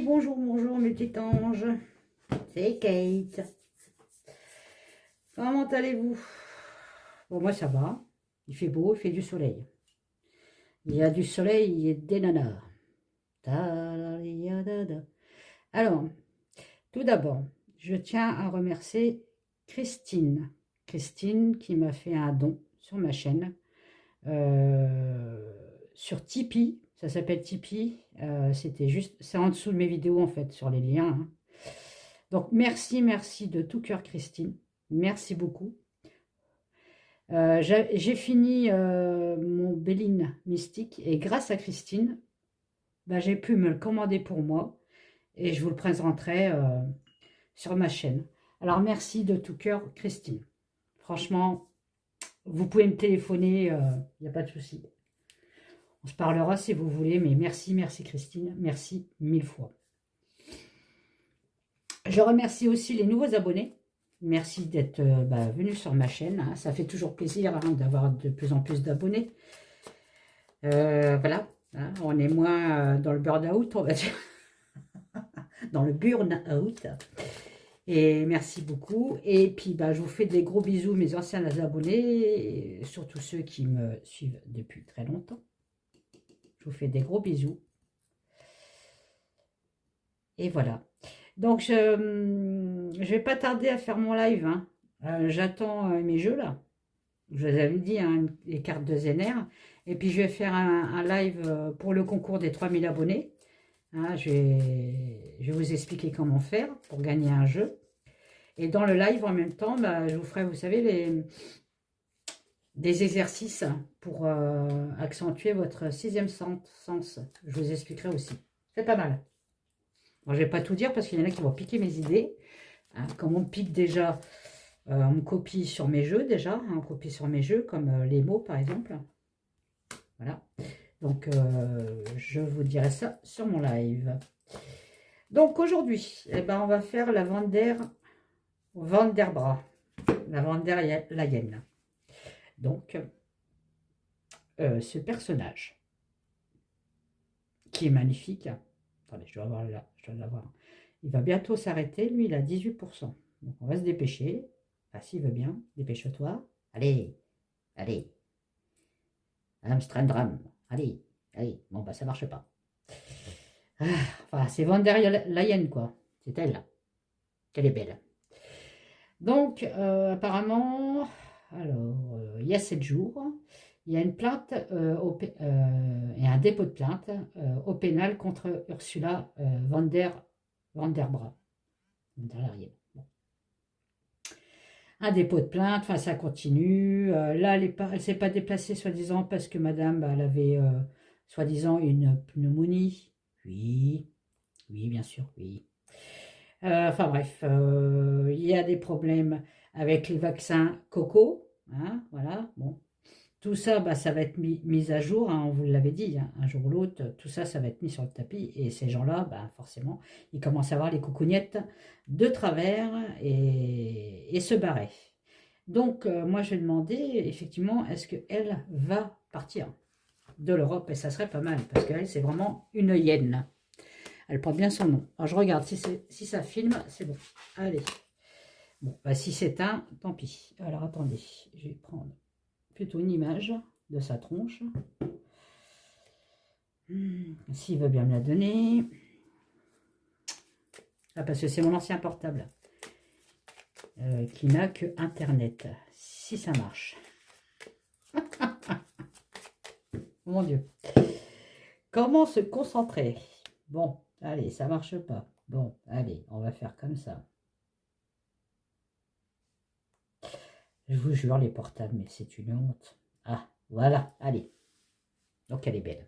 bonjour, bonjour mes petits anges. C'est Kate. Comment allez-vous? Bon, moi ça va. Il fait beau, il fait du soleil. Il y a du soleil et des nanas. Alors, tout d'abord, je tiens à remercier Christine. Christine qui m'a fait un don sur ma chaîne. Sur Tipeee, ça s'appelle Tipeee. C'était juste, c'est en dessous de mes vidéos en fait, sur les liens. Hein. Donc merci, merci de tout cœur Christine. Merci beaucoup. J'ai fini mon Béline Mystique et grâce à Christine, bah, j'ai pu me le commander pour moi et je vous le présenterai sur ma chaîne. Alors merci de tout cœur Christine. Franchement, vous pouvez me téléphoner, il n'y a pas de souci. On se parlera si vous voulez, mais merci, merci Christine, merci 1000 fois. Je remercie aussi les nouveaux abonnés. Merci d'être venus sur ma chaîne. Hein. Ça fait toujours plaisir hein, d'avoir de plus en plus d'abonnés. Voilà, hein, on est moins dans le burn-out, on va dire. Dans le burn-out. Et merci beaucoup. Et puis, je vous fais des gros bisous, mes anciens abonnés, et surtout ceux qui me suivent depuis très longtemps. Je vous fais des gros bisous. Et voilà. Donc, je vais pas tarder à faire mon live. Hein. J'attends mes jeux, là. Je vous avais dit, hein, les cartes de Zener. Et puis, je vais faire un live pour le concours des 3000 abonnés. Hein, je vais vous expliquer comment faire pour gagner un jeu. Et dans le live, en même temps, je vous ferai, vous savez, des exercices pour accentuer votre sixième sens. Je vous expliquerai aussi. C'est pas mal. Bon, je ne vais pas tout dire parce qu'il y en a qui vont piquer mes idées. Hein, comme on me pique déjà, on me copie sur mes jeux déjà. Hein, on copie sur mes jeux comme les mots par exemple. Voilà. Donc, je vous dirai ça sur mon live. Donc, aujourd'hui, on va faire la Vanderbra. La Vanderleyen. Donc, ce personnage qui est magnifique. Attendez, je dois avoir là. Je dois l'avoir. Il va bientôt s'arrêter. Lui, il a 18%. Donc, on va se dépêcher. Ah, s'il veut bien, dépêche-toi. Allez, allez. Amstrandram. Allez, allez. Bon, ça marche pas. Ah, enfin, c'est Vanderleyen, quoi. C'est elle. Elle est belle. Donc, apparemment, alors, il y a 7 jours, il y a une plainte et un dépôt de plainte au pénal contre Ursula Vanderbra. Bon. Un dépôt de plainte, enfin ça continue. Là, elle ne s'est pas déplacée soi-disant parce que madame, elle avait soi-disant une pneumonie. Oui, oui, bien sûr, oui. Enfin bref, il y a des problèmes avec les vaccins Coco, hein, voilà, bon. Tout ça, ça va être mis à jour, hein, on vous l'avait dit, hein, un jour ou l'autre, tout ça, ça va être mis sur le tapis, et ces gens-là, forcément, ils commencent à avoir les coucougnettes de travers et se barrer. Donc, moi, je vais demander, effectivement, est-ce qu'elle va partir de l'Europe, et ça serait pas mal, parce qu'elle, c'est vraiment une hyène. Elle porte bien son nom. Alors, je regarde, si ça filme, c'est bon. Allez. Bon, si c'est un, tant pis. Alors, attendez, je vais prendre plutôt une image de sa tronche. S'il veut bien me la donner. Ah, parce que c'est mon ancien portable. Qui n'a que Internet. Si ça marche. Mon Dieu. Comment se concentrer? Bon, allez, ça marche pas. Bon, allez, on va faire comme ça. Je vous jure, les portables, mais c'est une honte. Ah, voilà, allez. Donc, elle est belle.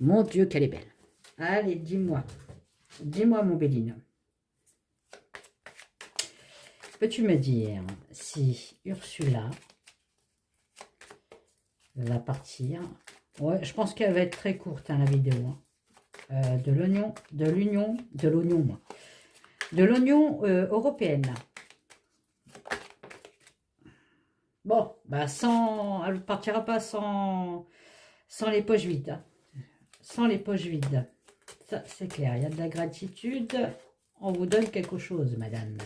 Mon Dieu, qu'elle est belle. Allez, dis-moi. Dis-moi, mon Béline. Peux-tu me dire si Ursula va partir? Ouais, je pense qu'elle va être très courte, hein, la vidéo. Hein. De l'Union européenne. Bon, elle ne partira pas sans les poches vides. Hein. Sans les poches vides. Ça, c'est clair. Il y a de la gratitude. On vous donne quelque chose, madame.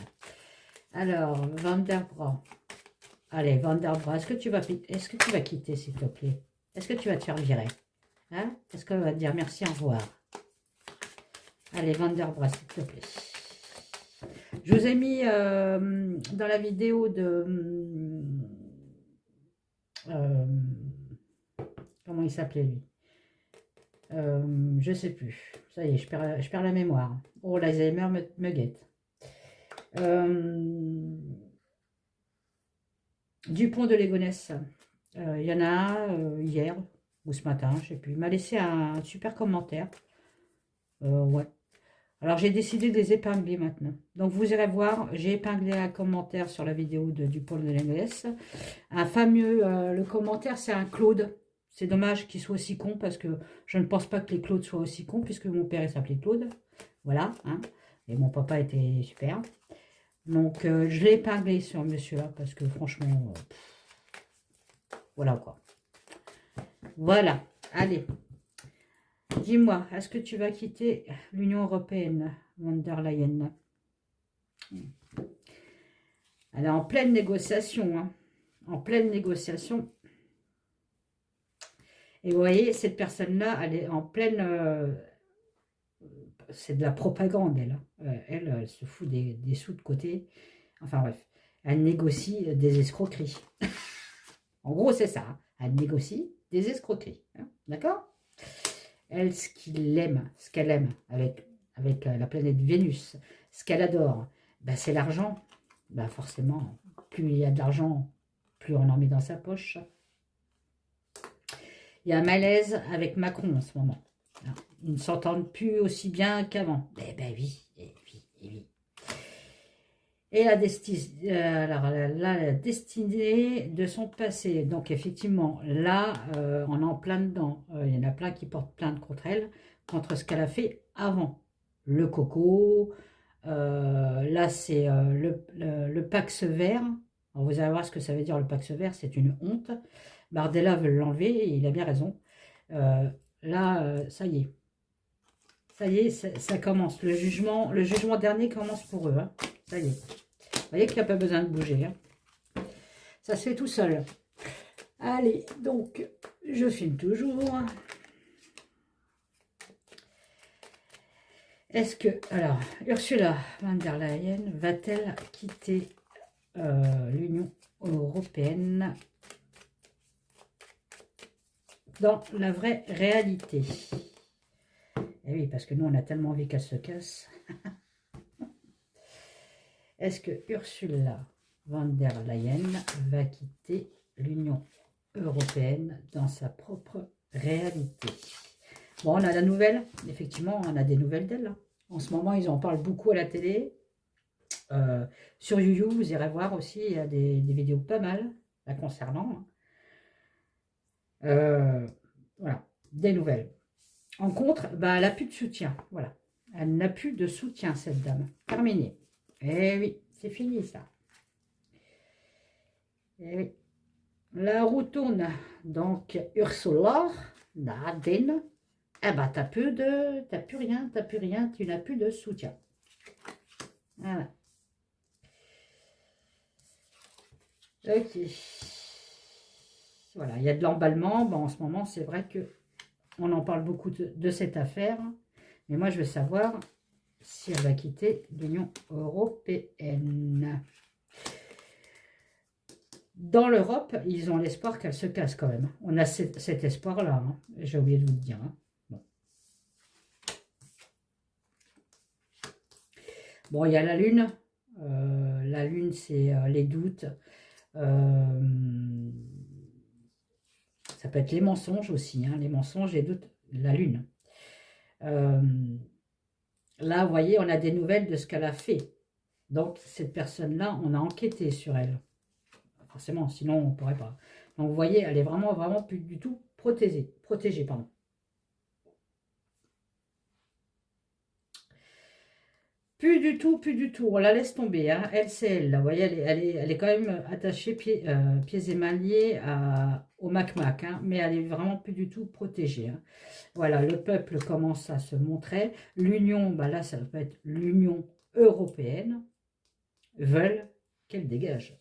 Alors, Vanderbra. Allez, Vanderbra, est-ce que tu vas quitter, s'il te plaît? Est-ce que tu vas te faire virer? Hein? Est-ce qu'on va te dire merci, au revoir? Allez, Vanderbra, s'il te plaît. Je vous ai mis dans la vidéo de... comment il s'appelait, lui? Je sais plus. Ça y est, je perds la mémoire. Oh, l'Alzheimer me guette. Dupont de Ligonnès. Il y en a un hier ou ce matin, je sais plus. Il m'a laissé un super commentaire. Ouais. Alors, j'ai décidé de les épingler maintenant. Donc, vous irez voir, j'ai épinglé un commentaire sur la vidéo de Dupont de Ligonnès. Un fameux, le commentaire, c'est un Claude. C'est dommage qu'il soit aussi con parce que je ne pense pas que les Claudes soient aussi cons puisque mon père s'appelait Claude. Voilà. Hein. Et mon papa était super. Donc, je l'ai épinglé sur monsieur-là parce que franchement, voilà quoi. Voilà. Allez. Dis-moi, est-ce que tu vas quitter l'Union Européenne, von der Leyen? Elle est en pleine négociation. Hein. En pleine négociation. Et vous voyez, cette personne-là, elle est en pleine... c'est de la propagande, elle. Elle se fout des sous de côté. Enfin bref, elle négocie des escroqueries. En gros, c'est ça. Hein. Elle négocie des escroqueries. Hein. D'accord? Elle, ce qu'elle aime avec la planète Vénus, ce qu'elle adore, ben, c'est l'argent. Ben, forcément, plus il y a de l'argent, plus on en met dans sa poche. Il y a un malaise avec Macron en ce moment. Ils ne s'entendent plus aussi bien qu'avant. Eh ben oui, oui. Et la destinée de son passé. Donc effectivement, là, on est en plein dedans. Il y en a plein qui portent plainte contre elle, contre ce qu'elle a fait avant. Le coco, là c'est le Pax vert. Alors, vous allez voir ce que ça veut dire le Pax vert, c'est une honte. Bardella veut l'enlever et il a bien raison. Là, ça y est. Ça y est, ça commence. Le jugement dernier commence pour eux. Hein. Ça y est. Vous voyez qu'il n'y a pas besoin de bouger. Hein. Ça se fait tout seul. Allez, donc, je filme toujours. Est-ce que... Alors, Ursula von der Leyen va-t-elle quitter l'Union européenne dans la vraie réalité? Eh oui, parce que nous, on a tellement envie qu'elle se casse. Est-ce que Ursula von der Leyen va quitter l'Union européenne dans sa propre réalité? Bon, on a la nouvelle. Effectivement, on a des nouvelles d'elle. Hein. En ce moment, ils en parlent beaucoup à la télé. Sur YouYou, vous irez voir aussi, il y a des vidéos pas mal la concernant. Voilà, des nouvelles. En contre, bah, elle n'a plus de soutien. Voilà. Elle n'a plus de soutien, cette dame. Terminé. Eh oui, c'est fini, ça. Eh oui. La roue tourne. Donc, Ursula, Nadine, eh ben, t'as plus rien, tu n'as plus de soutien. Voilà. Ok. Voilà, il y a de l'emballement. Bon, en ce moment, c'est vrai que on en parle beaucoup de cette affaire. Mais moi, je veux savoir si elle va quitter l'Union européenne. Dans l'Europe, ils ont l'espoir qu'elle se casse quand même. On a cet espoir-là. Hein. J'ai oublié de vous le dire. Hein. Bon, il y a la Lune. La Lune, c'est les doutes. Ça peut être les mensonges aussi. Hein. Les mensonges, les doutes. La Lune. Là, vous voyez, on a des nouvelles de ce qu'elle a fait. Donc, cette personne-là, on a enquêté sur elle. Forcément, sinon, on ne pourrait pas. Donc, vous voyez, elle est vraiment, vraiment plus du tout protégée. Plus du tout, plus du tout. On la laisse tomber. Hein. Elle, c'est elle. Là. Vous voyez, elle est quand même attachée pieds et mains liés au Mac-Mac. Hein. Mais elle est vraiment plus du tout protégée. Hein. Voilà, le peuple commence à se montrer. L'Union, bah là, ça peut être l'Union européenne, veulent qu'elle dégage.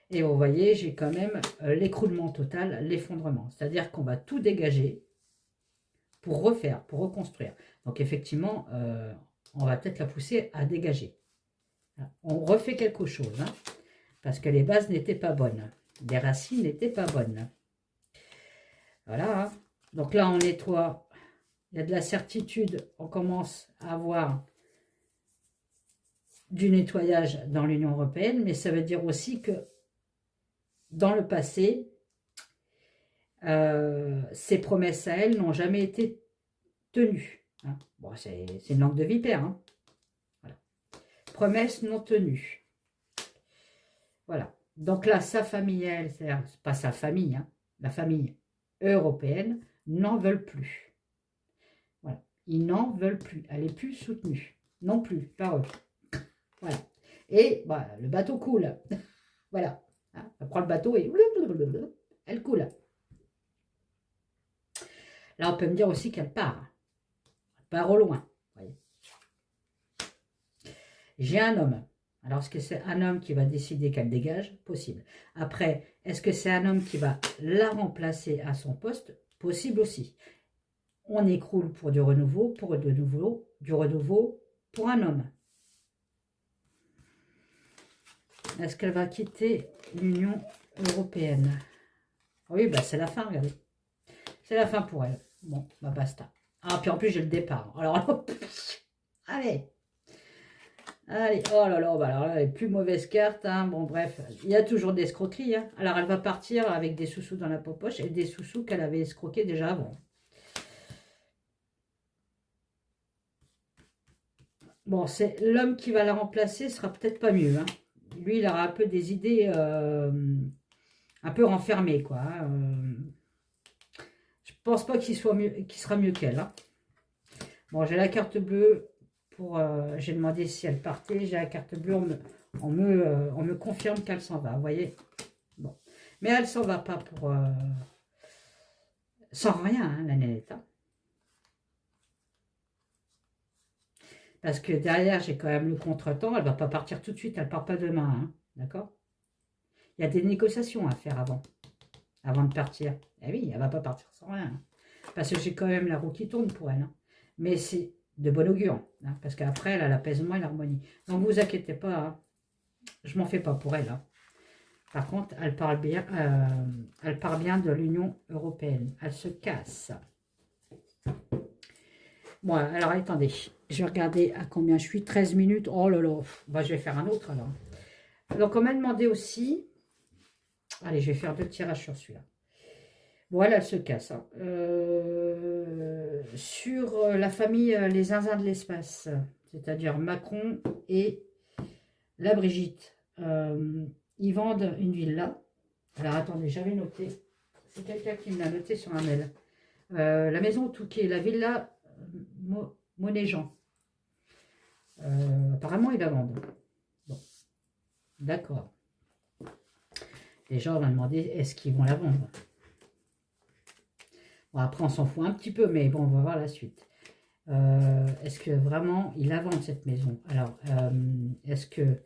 Et vous voyez, j'ai quand même l'écroulement total, l'effondrement. C'est-à-dire qu'on va tout dégager pour refaire, pour reconstruire. Donc effectivement, on va peut-être la pousser à dégager. On refait quelque chose, hein, parce que les bases n'étaient pas bonnes. Les racines n'étaient pas bonnes. Voilà. Hein. Donc là, on nettoie. Il y a de la certitude. On commence à avoir du nettoyage dans l'Union européenne, mais ça veut dire aussi que dans le passé, ces promesses à elle n'ont jamais été tenues. Hein. Bon, c'est une langue de vipère. Hein. Voilà. Promesses non tenues. Voilà. Donc là, sa famille, elle, c'est pas sa famille, hein, la famille européenne, n'en veulent plus. Voilà. Ils n'en veulent plus. Elle n'est plus soutenue. Non plus, par eux. Voilà. Et bah, le bateau coule. Voilà. Hein, elle prend le bateau et elle coule. Là, on peut me dire aussi qu'elle part. Elle part au loin. J'ai un homme. Alors, est-ce que c'est un homme qui va décider qu'elle dégage? Possible. Après, est-ce que c'est un homme qui va la remplacer à son poste? Possible aussi. On écroule pour du renouveau, du renouveau pour un homme. Est-ce qu'elle va quitter l'Union européenne? Oui, bah c'est la fin, regardez. C'est la fin pour elle. Bon, bah basta. Ah, puis en plus, j'ai le départ. Alors, allez. Allez, oh là là, bah alors là, les plus mauvaises cartes. Hein. Bon, bref, il y a toujours des escroqueries. Hein. Alors, elle va partir avec des sous-sous dans la poche et des sous-sous qu'elle avait escroqués déjà avant. Bon, c'est l'homme qui va la remplacer, sera peut-être pas mieux. Hein. Lui, il aura un peu des idées un peu renfermées, quoi. Hein. Je pense pas qu'il soit mieux, qu'il sera mieux qu'elle. Hein. Bon, j'ai la carte bleue. J'ai demandé si elle partait. J'ai la carte bleue. On me confirme qu'elle s'en va. Vous voyez. Bon. Mais elle s'en va pas pour... sans rien, hein, la nénette. Hein. Parce que derrière, j'ai quand même le contretemps. Elle va pas partir tout de suite. Elle part pas demain. Hein, d'accord? Il y a des négociations à faire avant de partir. Eh oui, elle va pas partir sans rien. Hein. Parce que j'ai quand même la roue qui tourne pour elle. Hein. Mais c'est de bon augure. Hein, parce qu'après, elle a l'apaisement et l'harmonie. Donc, vous inquiétez pas. Hein, je m'en fais pas pour elle. Hein. Par contre, elle parle bien de l'Union européenne. Elle se casse. Bon, alors attendez. Je vais regarder à combien je suis. 13 minutes. Oh là là. Bah, je vais faire un autre alors. Donc, on m'a demandé aussi. Allez, je vais faire 2 tirages sur celui-là. Voilà, elle se casse. Hein. Sur la famille Les Zinzins de l'espace, c'est-à-dire Macron et la Brigitte, ils vendent une villa. Alors, attendez, j'avais noté. C'est quelqu'un qui me l'a noté sur un mail. La maison Touquet, la villa Monéjean. Apparemment, ils la vendent. Bon, d'accord. Déjà, on va demander, est-ce qu'ils vont la vendre? Bon, après, on s'en fout un petit peu, mais bon, on va voir la suite. Est-ce que vraiment, ils la vendent, cette maison? Alors, est-ce que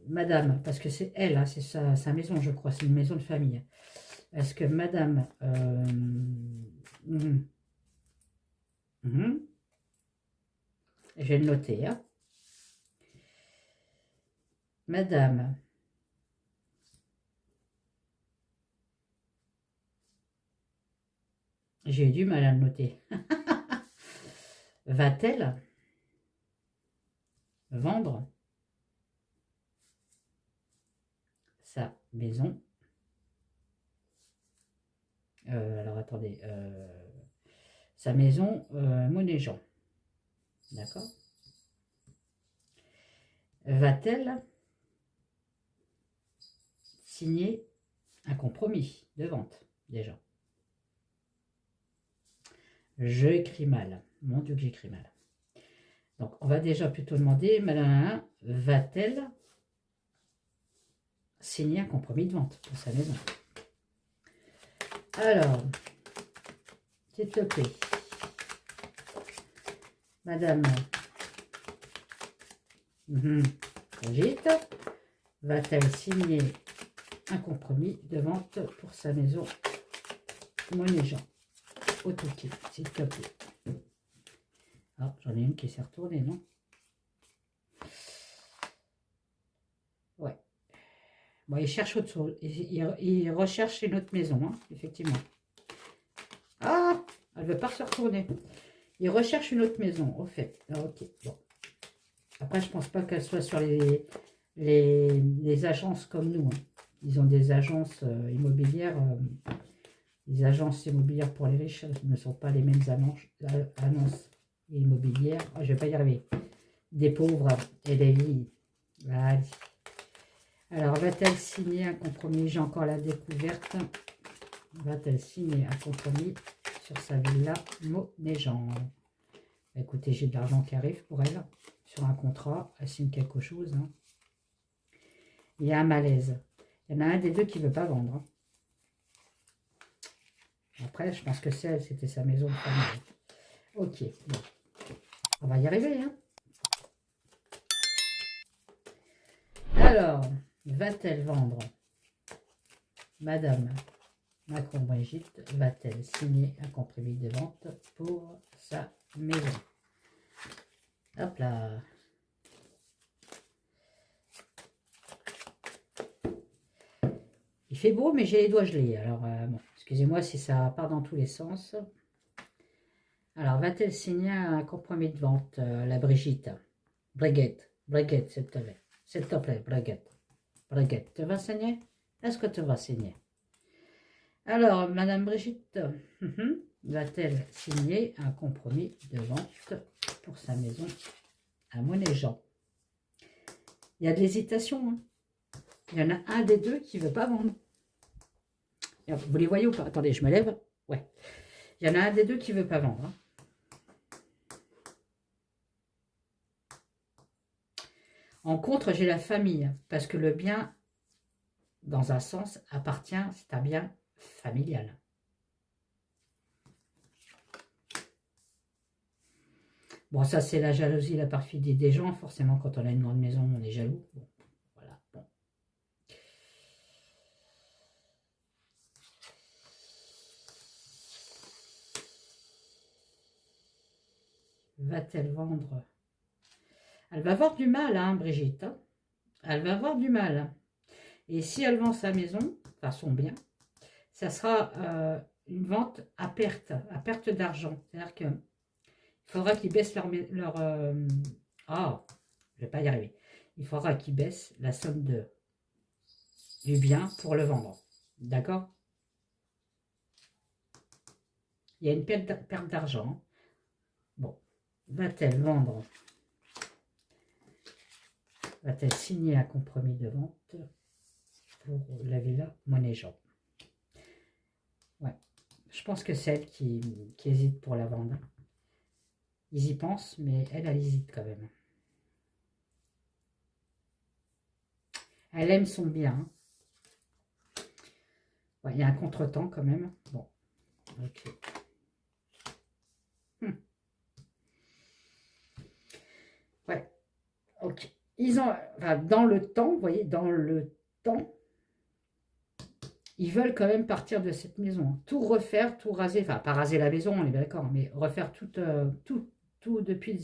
madame, parce que c'est elle, hein, c'est sa maison, je crois, c'est une maison de famille. Est-ce que madame... je vais le noter. Hein. Madame... J'ai eu du mal à le noter. Va-t-elle vendre sa maison? Alors, attendez. Sa maison Monéjean. D'accord? Va-t-elle signer un compromis de vente, déjà? Je écris mal. Mon Dieu que j'écris mal. Donc, on va déjà plutôt demander, madame, va-t-elle signer un compromis de vente pour sa maison? Alors, s'il te plaît, madame Brigitte, va-t-elle signer un compromis de vente pour sa maison Monéjean au Touquet, s'il te plaît? Ah, j'en ai une qui s'est retournée, non? Ouais. Bon, il cherche autre chose. Il recherche une autre maison, hein, effectivement. Ah, elle ne veut pas se retourner. Il recherche une autre maison, au fait. Ah, ok, bon. Après, je pense pas qu'elle soit sur les agences comme nous. Hein. Ils ont des agences immobilières. Les agences immobilières pour les riches ne sont pas les mêmes annonces immobilières. Oh, je ne vais pas y arriver. Des pauvres et des vies. Allez. Alors, va-t-elle signer un compromis? J'ai encore la découverte. Va-t-elle signer un compromis sur sa villa Monéjean? Écoutez, j'ai de l'argent qui arrive pour elle. Sur un contrat, elle signe quelque chose. Hein. Il y a un malaise. Il y en a un des deux qui ne veut pas vendre. Hein. Après, je pense que c'était sa maison de famille. Ok, bon. On va y arriver. Hein. Alors, va-t-elle vendre? Madame Macron-Brigitte va-t-elle signer un compromis de vente pour sa maison? Hop là. Il fait beau, mais j'ai les doigts gelés. Alors, bon, excusez-moi si ça part dans tous les sens. Alors, va-t-elle signer un compromis de vente, la Brigitte? Brigitte, s'il te plaît. S'il te plaît, Brigitte. Brigitte, tu vas signer? Est-ce que tu vas signer? Alors, Madame Brigitte, va-t-elle signer un compromis de vente pour sa maison à Monéjean? Il y a de l'hésitation. Hein. Il y en a un des deux qui ne veut pas vendre. Vous les voyez ou pas? Attendez, je me lève. Ouais. Il y en a un des deux qui ne veut pas vendre. Hein. En contre, j'ai la famille. Parce que le bien, dans un sens, appartient, c'est un bien familial. Bon, ça, c'est la jalousie, la perfidie des gens. Forcément, quand on a une grande maison, on est jaloux. Bon, voilà. Bon. Va-t-elle vendre? Elle va avoir du mal, hein, Brigitte. Hein. Elle va avoir du mal. Et si elle vend sa maison, enfin son bien, ça sera une vente à perte d'argent. C'est-à-dire qu'il faudra qu'ils baissent ah, je ne vais pas y arriver. Il faudra qu'ils baissent la somme du bien pour le vendre. D'accord? Il y a une perte d'argent. Bon, va-t-elle vendre? Va-t-elle signer un compromis de vente pour la villa Monéjean? Ouais, je pense que c'est elle qui hésite pour la vendre. Ils y pensent, mais elle hésite quand même. Elle aime son bien. Ouais, il y a un contretemps quand même. Bon, ok. Ouais, ok. Ils ont, enfin, dans le temps, vous voyez, dans le temps, ils veulent quand même partir de cette maison. Tout refaire, tout raser. Enfin, pas raser la maison, on est d'accord, mais refaire tout depuis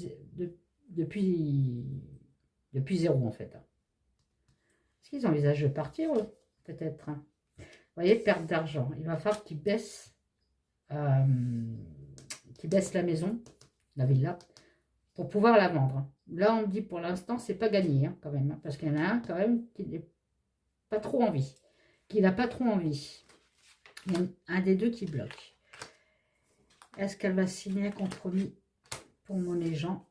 zéro, en fait. Est-ce qu'ils envisagent de partir, peut-être? Vous voyez, perte d'argent. Il va falloir qu'ils baissent la maison, la villa, pour pouvoir la vendre. Là, on me dit pour l'instant, c'est pas gagné, hein, quand même. Hein, parce qu'il y en a un, quand même, qui n'est pas trop envie. Qui n'a pas trop envie. Il y a un des deux qui bloque. Est-ce qu'elle va signer un compromis pour Monéjean?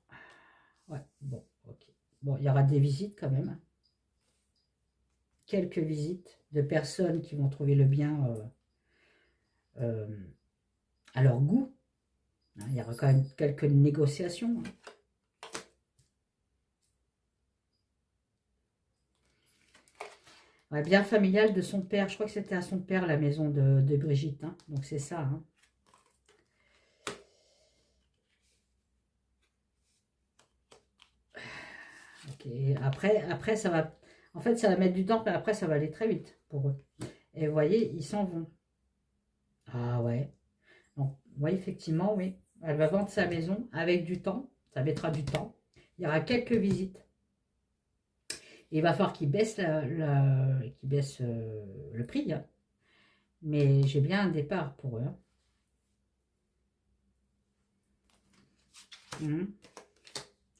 Ouais, bon, ok. Bon, il y aura des visites quand même. Quelques visites de personnes qui vont trouver le bien à leur goût. Il y aura quand même quelques négociations. Ouais, bien familial de son père. Je crois que c'était à son père, la maison de Brigitte. Hein. Donc, c'est ça. Hein. Ok. Après, ça va... En fait, ça va mettre du temps, mais après, ça va aller très vite pour eux. Et vous voyez, ils s'en vont. Ah ouais. Donc, oui, effectivement, oui. Elle va vendre sa maison avec du temps. Ça mettra du temps. Il y aura quelques visites. Il va falloir qu'il baisse, qu'il baisse le prix. Hein. Mais j'ai bien un départ pour eux. Hein. Mhm.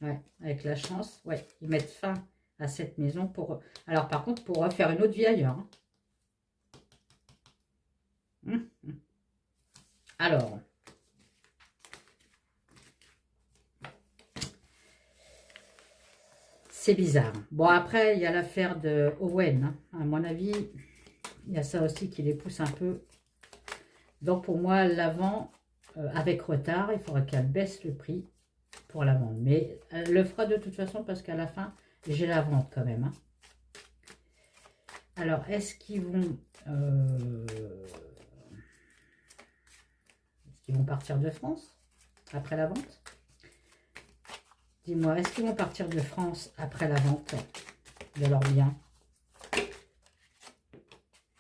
Ouais, avec la chance, ouais, ils mettent fin à cette maison pour... Alors par contre, pour faire une autre vie ailleurs. Hein. Mhm. Alors, c'est bizarre. Bon, après, il y a l'affaire de Owen. Hein. À mon avis, il y a ça aussi qui les pousse un peu. Donc pour moi, l'avant, avec retard, il faudra qu'elle baisse le prix pour la vendre. Mais elle le fera de toute façon parce qu'à la fin, j'ai la vente quand même. Hein. Alors, est-ce qu'ils vont... est-ce qu'ils vont partir de France après la vente? Dis-moi, est-ce qu'ils vont partir de France après la vente de leurs biens?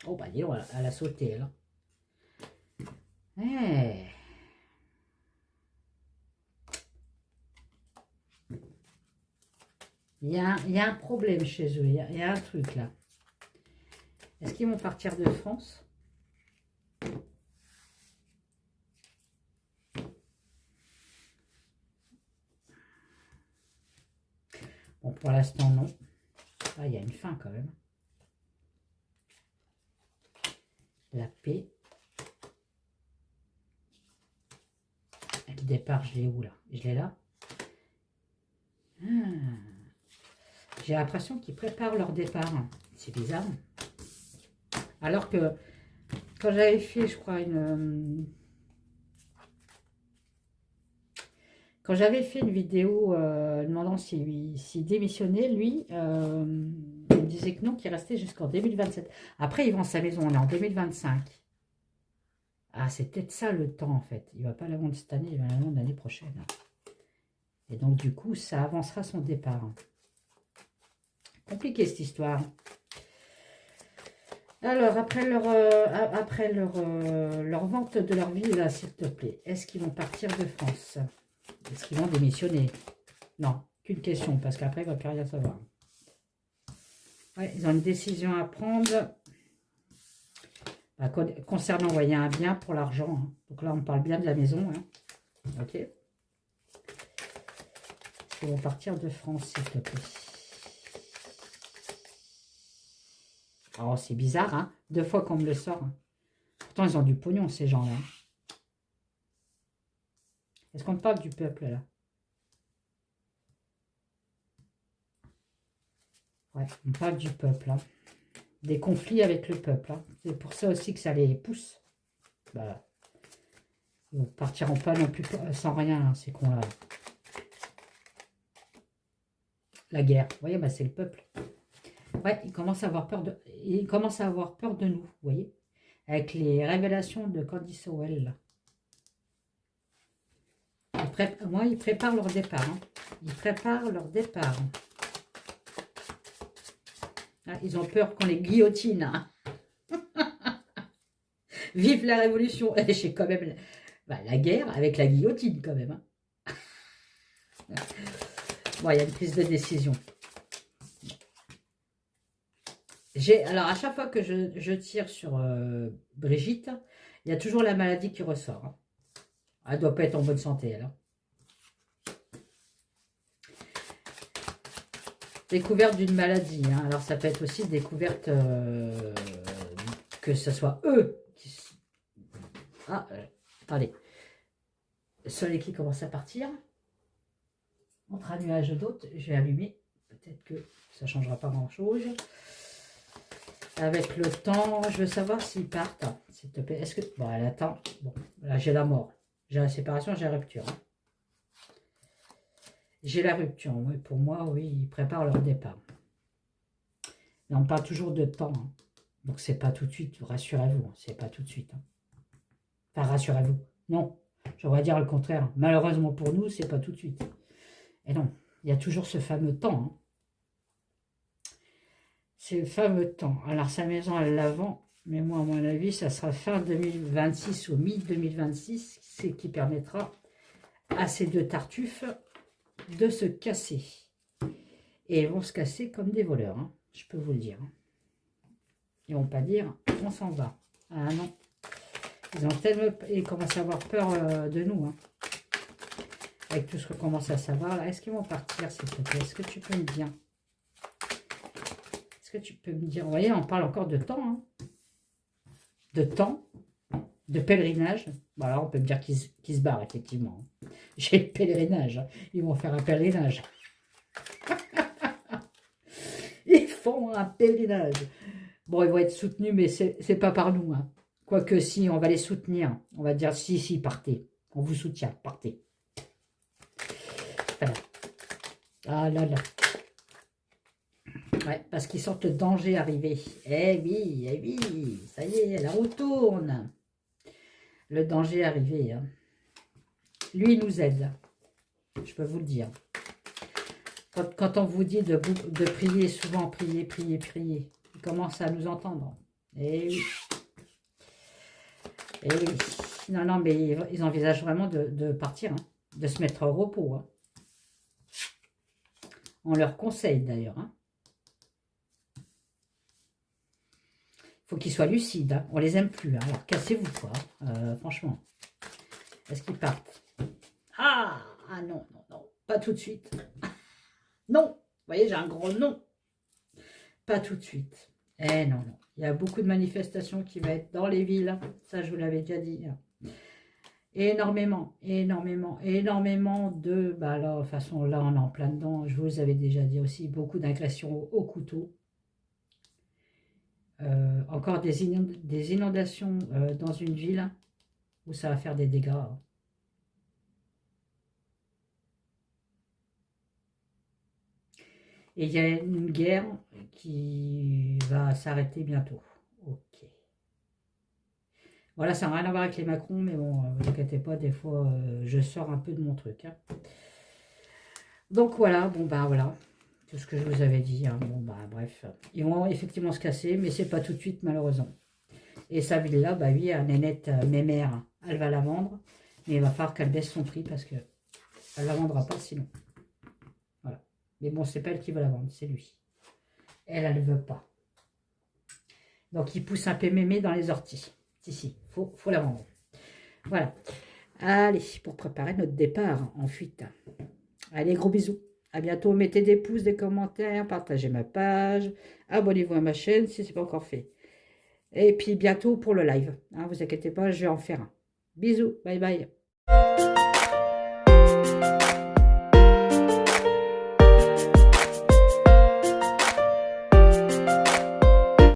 Oh, bah dis donc, elle a sauté, là. Eh. Il y a un problème chez eux, il y a un truc, là. Est-ce qu'ils vont partir de France? Bon, pour l'instant, non. Ah, il y a une fin, quand même. La paix. Le départ, je l'ai où, là? Je l'ai là. Ah. J'ai l'impression qu'ils préparent leur départ. C'est bizarre. Alors que quand j'avais fait, je crois, quand j'avais fait une vidéo demandant s'il démissionnait, lui, il me disait que non, qu'il restait jusqu'en 2027. Après, il vend sa maison, on est en 2025. Ah, c'est peut-être ça le temps, en fait. Il ne va pas la vendre cette année, il va la vendre l'année prochaine. Et donc, du coup, ça avancera son départ. Compliqué, cette histoire. Alors, après leur vente de leur vie, là, s'il te plaît, est-ce qu'ils vont partir de France? Est-ce qu'ils vont démissionner? Non, qu'une question, parce qu'après, il ne va plus rien savoir. Ouais, ils ont une décision à prendre. Bah, concernant, vous voyez, un bien pour l'argent. Hein. Donc là, on parle bien de la maison. Hein. Ok. Ils vont partir de France, s'il te plaît. Oh, c'est bizarre, hein. 2 fois qu'on me le sort. Hein. Pourtant, ils ont du pognon, ces gens-là. Est-ce qu'on parle du peuple, là? Ouais, on parle du peuple. Hein. Des conflits avec le peuple. Hein. C'est pour ça aussi que ça les pousse. Bah, ils ne partiront pas non plus sans rien, hein, ces cons-là. La guerre. Vous voyez, bah, c'est le peuple. Ouais, ils commencent à avoir peur de nous, vous voyez. Avec les révélations de Candy Sowell. Moi, ils préparent leur départ. Hein. Ils préparent leur départ. Ah, ils ont peur qu'on les guillotine. Hein. Vive la révolution. J'ai quand même la guerre avec la guillotine, quand même. Hein. Bon, il y a une prise de décision. Alors, à chaque fois que je tire sur Brigitte, il y a toujours la maladie qui ressort. Hein. Elle ne doit pas être en bonne santé, elle. Hein. Découverte d'une maladie. Hein. Alors, ça peut être aussi découverte que ce soit eux qui... Ah, attendez. Le soleil qui commence à partir. Entre un nuage d'autres, je vais allumer. Peut-être que ça ne changera pas grand-chose. Avec le temps, je veux savoir s'ils partent. S'il te plaît. Est-ce que... Bon, elle attend. Bon, là, j'ai la mort. J'ai la séparation, j'ai la rupture. Hein. J'ai la rupture. Oui, pour moi, oui, ils préparent leur départ. Et on parle toujours de temps. Hein. Donc, c'est pas tout de suite, rassurez-vous, hein, c'est pas tout de suite. Hein. Enfin, rassurez-vous. Non, j'aurais dire le contraire. Malheureusement pour nous, c'est pas tout de suite. Et non, il y a toujours ce fameux temps. Hein. C'est le fameux temps. Alors, sa maison, elle la vend. Mais moi, à mon avis, ça sera fin 2026 ou mi-2026, ce qui permettra à ces deux tartuffes de se casser. Et ils vont se casser comme des voleurs, hein, je peux vous le dire. Ils vont pas dire, on s'en va. Ah non. Ils ont tellement... Ils commencent à avoir peur de nous. Hein. Avec tout ce qu'on commence à savoir. Là, est-ce qu'ils vont partir, s'il te plaît? Est-ce que tu peux me dire? Est-ce que tu peux me dire? Vous voyez, on parle encore de temps. Hein. De temps. De pèlerinage. Bon, alors, on peut me dire qu'ils se barrent, effectivement. J'ai le pèlerinage. Hein. Ils vont faire un pèlerinage. Ils font un pèlerinage. Bon, ils vont être soutenus, mais c'est pas par nous. Hein. Quoique si, on va les soutenir. On va dire, si, partez. On vous soutient, partez. Voilà. Ah là là. Ouais, parce qu'ils sentent le danger arriver. Eh oui, ça y est, la roue tourne. Le danger est arrivé. Hein. Lui, il nous aide. Je peux vous le dire. Quand on vous dit de prier, souvent prier, il commence à nous entendre. Eh oui. Eh oui. Non, mais ils envisagent vraiment de partir, hein, de se mettre au repos. Hein. On leur conseille d'ailleurs. Hein. Faut qu'ils soient lucides. Hein. On les aime plus. Hein. Alors cassez-vous quoi. Franchement. Est-ce qu'ils partent? Ah non. Pas tout de suite. Non. Vous voyez, j'ai un gros non. Pas tout de suite. Eh non. Il y a beaucoup de manifestations qui vont être dans les villes. Ça, je vous l'avais déjà dit. Énormément de... Bah là, de toute façon, là, on est en plein dedans. Je vous avais déjà dit aussi, beaucoup d'agressions au couteau. Encore des inondations dans une ville où ça va faire des dégâts. Et il y a une guerre qui va s'arrêter bientôt. Ok. Voilà, ça n'a rien à voir avec les Macron, mais bon, ne vous inquiétez pas, des fois, je sors un peu de mon truc. Hein. Donc voilà, bon bah voilà. Tout ce que je vous avais dit. Hein. Bon, bah, bref. Ils vont effectivement se casser, mais c'est pas tout de suite, malheureusement. Et sa villa, bah oui, Nénette, mémère, elle va la vendre. Mais il va falloir qu'elle baisse son prix parce que elle la vendra pas sinon. Voilà. Mais bon, c'est pas elle qui va la vendre, c'est lui. Elle ne veut pas. Donc, il pousse un peu mémé dans les orties. Si, faut la vendre. Voilà. Allez, pour préparer notre départ en fuite. Allez, gros bisous. À bientôt, mettez des pouces, des commentaires, partagez ma page, abonnez-vous à ma chaîne si ce n'est pas encore fait. Et puis bientôt pour le live. Hein, vous inquiétez pas, je vais en faire un. Bisous, bye bye.